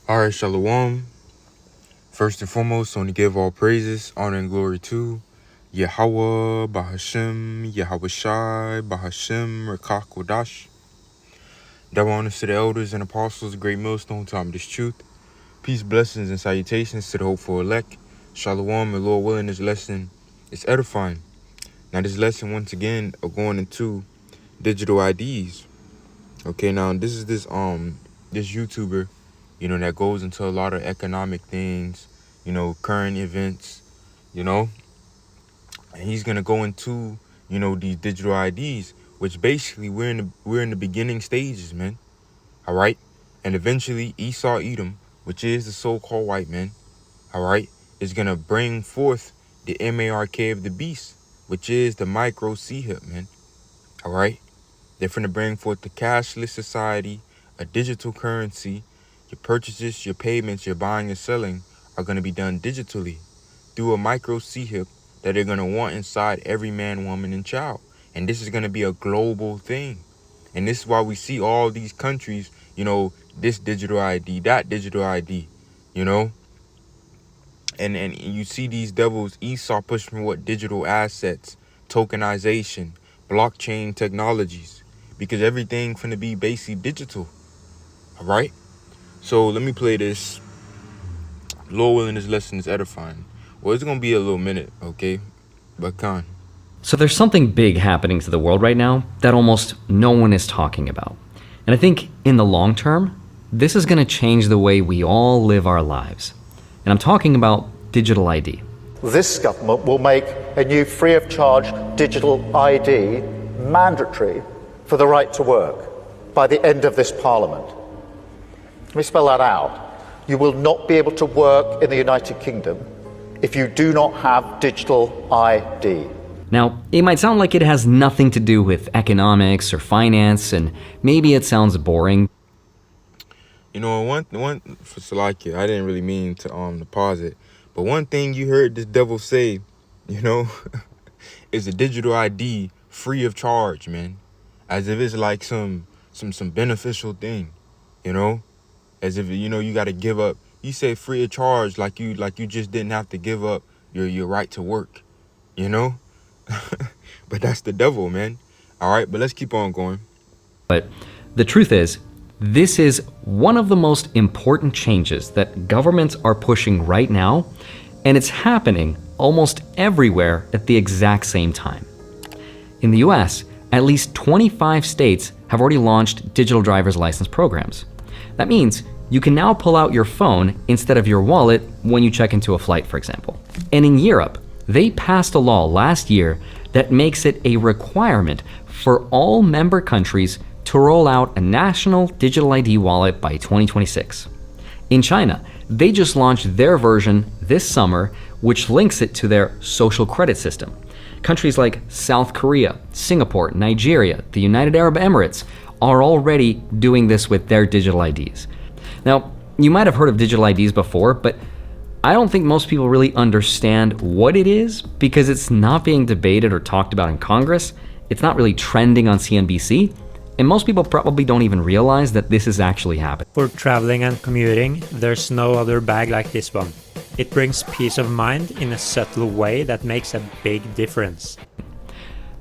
Alright, Shalom. First and foremost, I want to give all praises, honor, and glory to Yahweh, Bahashem, Yahweh Shai, Bahashem, Rekach Kodash. Double honors to the elders and apostles, great millstone, time this truth. Peace, blessings, and salutations to the hopeful elect. Shalom, and Lord willing, this lesson is edifying. Now, this lesson, once again, are going into digital IDs. Okay, now this is this YouTuber, that goes into a lot of economic things, current events, and he's gonna go into, these digital IDs, which basically we're in the beginning stages, man. All right, and eventually Esau Edom, which is the so-called white man, all right, is gonna bring forth the MARK of the beast, which is the micro C-hip, man. All right. They're finna bring forth the cashless society, a digital currency. Your purchases, your payments, your buying and selling are gonna be done digitally through a micro C-hip that they're gonna want inside every man, woman, and child. And this is gonna be a global thing. And this is why we see all these countries, this digital ID, that digital ID, and you see these devils, Esau pushing what digital assets, tokenization, blockchain technologies, because everything finna be basically digital. All right. So let me play this. Lord willing, this lesson is edifying. Well, it's gonna be a little minute, okay? But Khan. So there's something big happening to the world right now that almost no one is talking about. And I think in the long term, this is going to change the way we all live our lives. And I'm talking about digital ID. This government will make a new free of charge digital ID mandatory for the right to work by the end of this Parliament. Let me spell that out. You will not be able to work in the United Kingdom if you do not have digital ID. Now, it might sound like it has nothing to do with economics or finance, and maybe it sounds boring. One for Salakia, I didn't really mean to pause it, but one thing you heard this devil say, is a digital ID free of charge, man. As if it's like some beneficial thing, as if you got to give up. You say free of charge like you just didn't have to give up your right to work, But that's the devil, man. All right, but let's keep on going. But the truth is, this is one of the most important changes that governments are pushing right now, and it's happening almost everywhere at the exact same time. In the US, at least 25 states have already launched digital driver's license programs. That means you can now pull out your phone instead of your wallet when you check into a flight, for example. And in Europe, they passed a law last year that makes it a requirement for all member countries to roll out a national digital ID wallet by 2026. In China, they just launched their version this summer, which links it to their social credit system. Countries like South Korea, Singapore, Nigeria, the United Arab Emirates are already doing this with their digital IDs. Now, you might have heard of digital IDs before, but I don't think most people really understand what it is because it's not being debated or talked about in Congress. It's not really trending on CNBC. And most people probably don't even realize that this is actually happening. For traveling and commuting, there's no other bag like this one. It brings peace of mind in a subtle way that makes a big difference.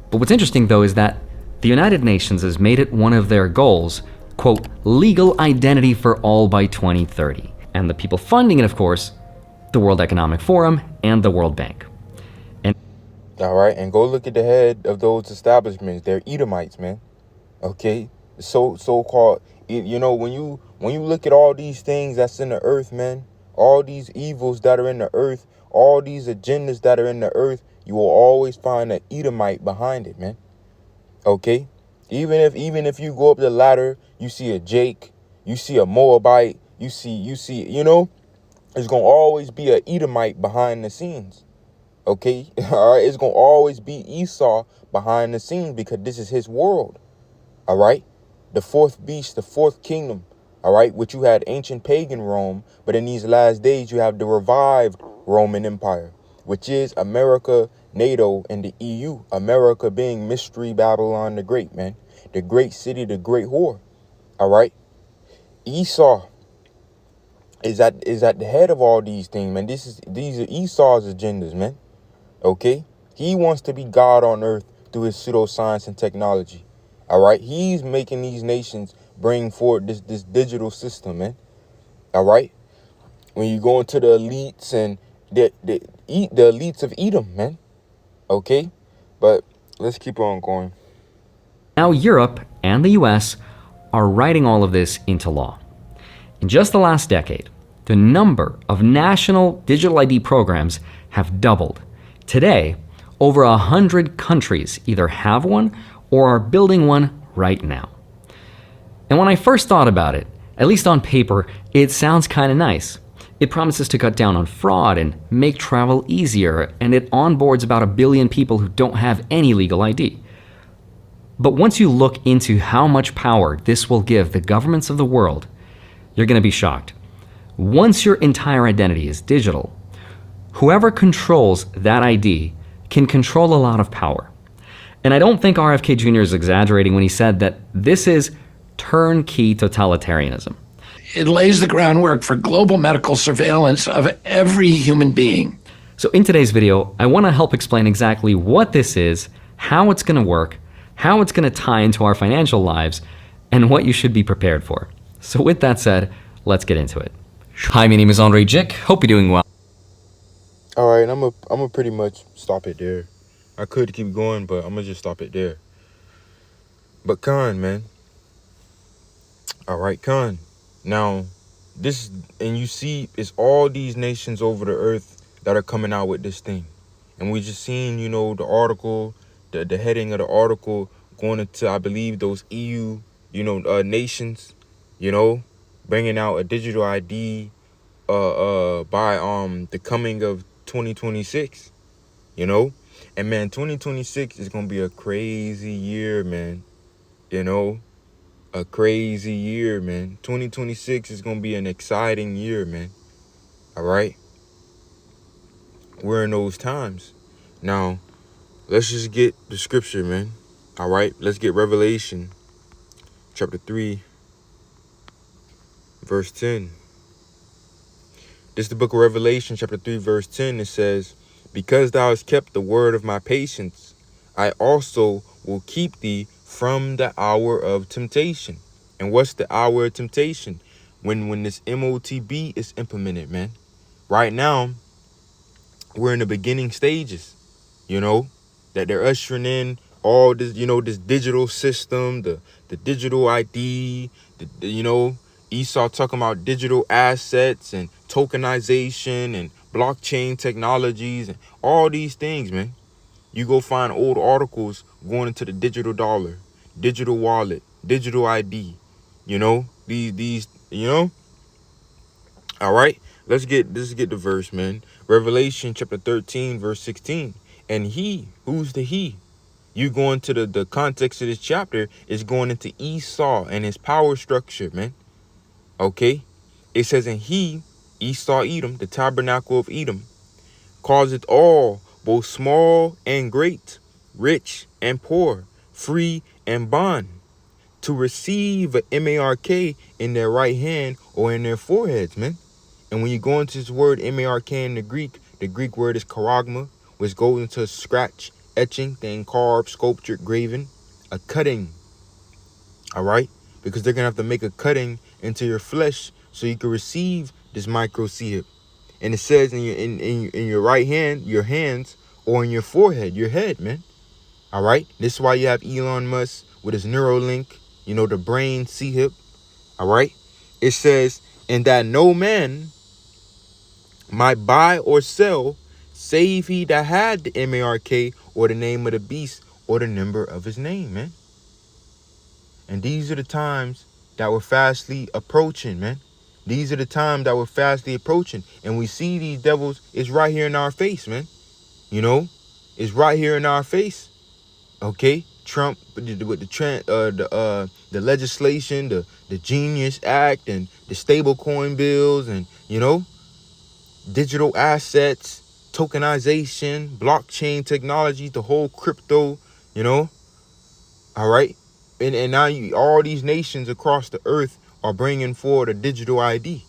But what's interesting though is that the United Nations has made it one of their goals, quote, legal identity for all by 2030. And the people funding it, of course, the World Economic Forum and the World Bank. And all right, and go look at the head of those establishments. They're Edomites, man. Okay, so-called, when you look at all these things that's in the earth, man, all these evils that are in the earth, all these agendas that are in the earth, you will always find an Edomite behind it, man. Okay, even if you go up the ladder, you see a Jake, you see a Moabite, you see, there's gonna always be an Edomite behind the scenes. Okay, all right, it's gonna always be Esau behind the scenes because this is his world. All right, the fourth beast, the fourth kingdom, all right, which you had ancient pagan Rome, but in these last days you have the revived Roman Empire, which is America, NATO, and the EU. America being Mystery Babylon the Great, man, the great city, the great whore. All right, Esau is at the head of all these things, man. These are Esau's agendas, man. Okay? He wants to be God on earth through his pseudoscience and technology. All right? He's making these nations bring forward this digital system, man. All right? When you go into the elites and the elites of Edom, man. Okay? But let's keep on going. Now, Europe and the US are writing all of this into law. In just the last decade, the number of national digital ID programs have doubled. Today, over 100 countries either have one or are building one right now. And when I first thought about it, at least on paper, it sounds kind of nice. It promises to cut down on fraud and make travel easier, and it onboards about 1 billion people who don't have any legal ID. But once you look into how much power this will give the governments of the world, you're going to be shocked. Once your entire identity is digital, whoever controls that ID can control a lot of power. And I don't think RFK Jr. is exaggerating when he said that this is turnkey totalitarianism. It lays the groundwork for global medical surveillance of every human being. So in today's video, I want to help explain exactly what this is, how it's going to work, how it's going to tie into our financial lives, and what you should be prepared for. So with that said, let's get into it. Hi, my name is Andre Jick. Hope you're doing well. All right, I'm a pretty much stop it there. I could keep going, but I'm gonna just stop it there. But Khan, man. All right, Khan. Now, this, and you see, it's all these nations over the earth that are coming out with this thing. And we just seen, you know, the article, the heading of the article going into, I believe, those EU, nations, bringing out a digital ID by the coming of 2026, and man, 2026 is gonna be a crazy year, man. A crazy year, man. 2026 is gonna be an exciting year, man. All right, we're in those times now. Let's just get the scripture, man. All right, let's get Revelation chapter 3 verse 10. This is the book of Revelation chapter 3 verse 10. It says, because thou hast kept the word of my patience, I also will keep thee from the hour of temptation. And what's the hour of temptation? When this MOTB is implemented, man. Right now, we're in the beginning stages, that they're ushering in all this, this digital system, the digital ID, Esau talking about digital assets and tokenization and blockchain technologies and all these things, man. You go find old articles going into the digital dollar, digital wallet, digital ID, these, all right, let's get the verse, man. Revelation chapter 13, verse 16. And he, who's the he? You go into the context of this chapter is going into Esau and his power structure, man. Okay, it says, and he, Esau Edom, the tabernacle of Edom, causeth all, both small and great, rich and poor, free and bond, to receive a MARK in their right hand or in their foreheads, man. And when you go into this word MARK in the Greek word is charagma, which goes into scratch, etching, then carved, sculptured, graven, a cutting. All right, because they're gonna have to make a cutting into your flesh so you can receive this microchip. And it says in your right hand, your hands, or in your forehead, your head, man. All right, this is why you have Elon Musk with his Neuralink, the brain chip. All right, it says, and that no man might buy or sell save he that had the MARK or the name of the beast or the number of his name, man. And these are the times that we're fastly approaching, man. These are the times that we're fastly approaching. And we see these devils, it's right here in our face, man. It's right here in our face. Okay? Trump with the legislation, the Genius Act, and the stable coin bills, and digital assets, tokenization, blockchain technology, the whole crypto, all right. And now all these nations across the earth are bringing forward a digital ID.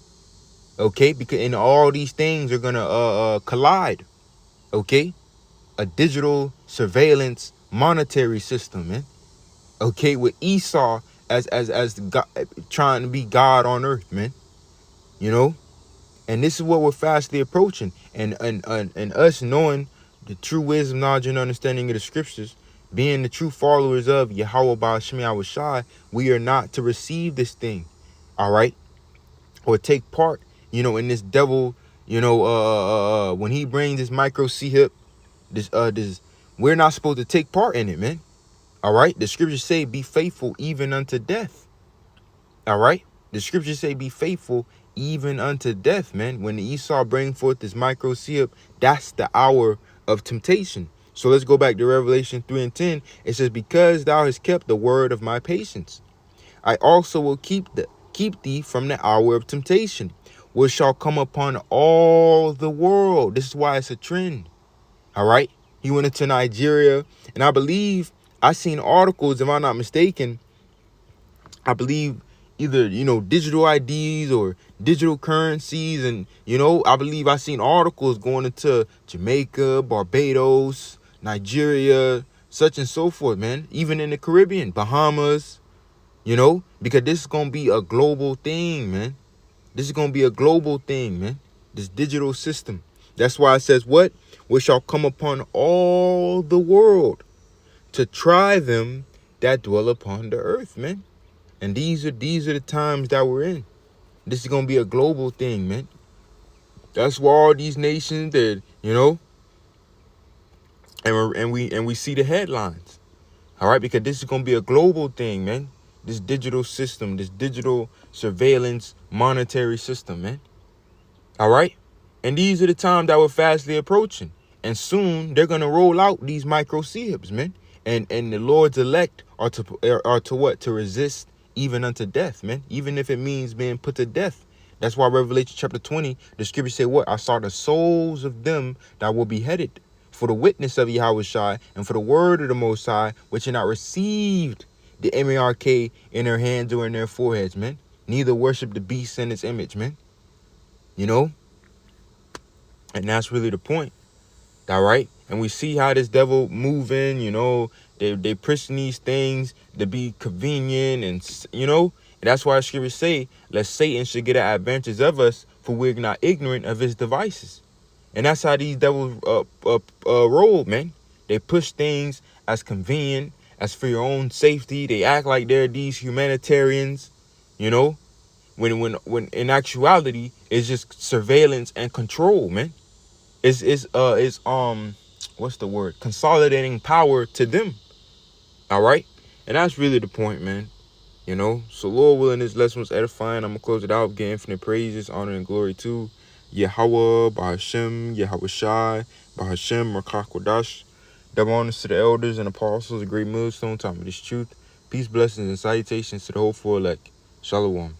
Okay, because and all these things are gonna collide. Okay, a digital surveillance monetary system, man. Okay, with Esau as God, trying to be God on earth, man. You know, and this is what we're fastly approaching, and us knowing the true wisdom, knowledge, and understanding of the scriptures, being the true followers of Yahweh Ba'ashem Yahushai, we are not to receive this thing, all right, or take part, in this devil, when he brings this micro hip, this, we're not supposed to take part in it, man. All right, the scriptures say, "Be faithful even unto death." All right, the scriptures say, "Be faithful even unto death," man. When the Esau bring forth this micro hip, that's the hour of temptation. So let's go back to Revelation 3:10. It says, "Because thou hast kept the word of my patience, I also will keep thee from the hour of temptation, which shall come upon all the world." This is why it's a trend. All right. He went into Nigeria, and I believe I seen articles, if I'm not mistaken, I believe either, digital IDs or digital currencies. And, I believe I seen articles going into Jamaica, Barbados, Nigeria, such and so forth, man. Even in the Caribbean, Bahamas, because this is going to be a global thing, man. This is going to be a global thing, man. This digital system. That's why it says what? "Which shall come upon all the world to try them that dwell upon the earth," man. And these are the times that we're in. This is gonna be a global thing, man. That's why all these nations that, and we see the headlines. All right, because this is gonna be a global thing, man. This digital system, this digital surveillance monetary system, man. All right, and these are the times that we're fastly approaching. And soon they're gonna roll out these micro CHIPs, man. And the Lord's elect are to what? To resist even unto death, man. Even if it means being put to death. That's why Revelation chapter 20, the scripture say what? "I saw the souls of them that were beheaded for the witness of Yahushua and for the word of the Most High, which had not received the MARK in their hands or in their foreheads, man. Neither worship the beast in its image," man. And that's really the point. All right. And we see how this devil moving, they pushing these things to be convenient. And that's why scriptures say, "Lest Satan should get an advantage of us, for we're not ignorant of his devices." And that's how these devils roll, man. They push things as convenient, as for your own safety. They act like they're these humanitarians, when in actuality, it's just surveillance and control, man. It's what's the word? Consolidating power to them. All right. And that's really the point, man. So Lord willing, this lesson was edifying. I'm gonna close it out. Give infinite praises, honor, and glory to Yahweh, Ba'ashem, Yahushai, Ba'ashem, Rakakwadash. Double honors to the elders and apostles, a great millstone, time of this truth. Peace, blessings, and salutations to the whole full elect. Shalom.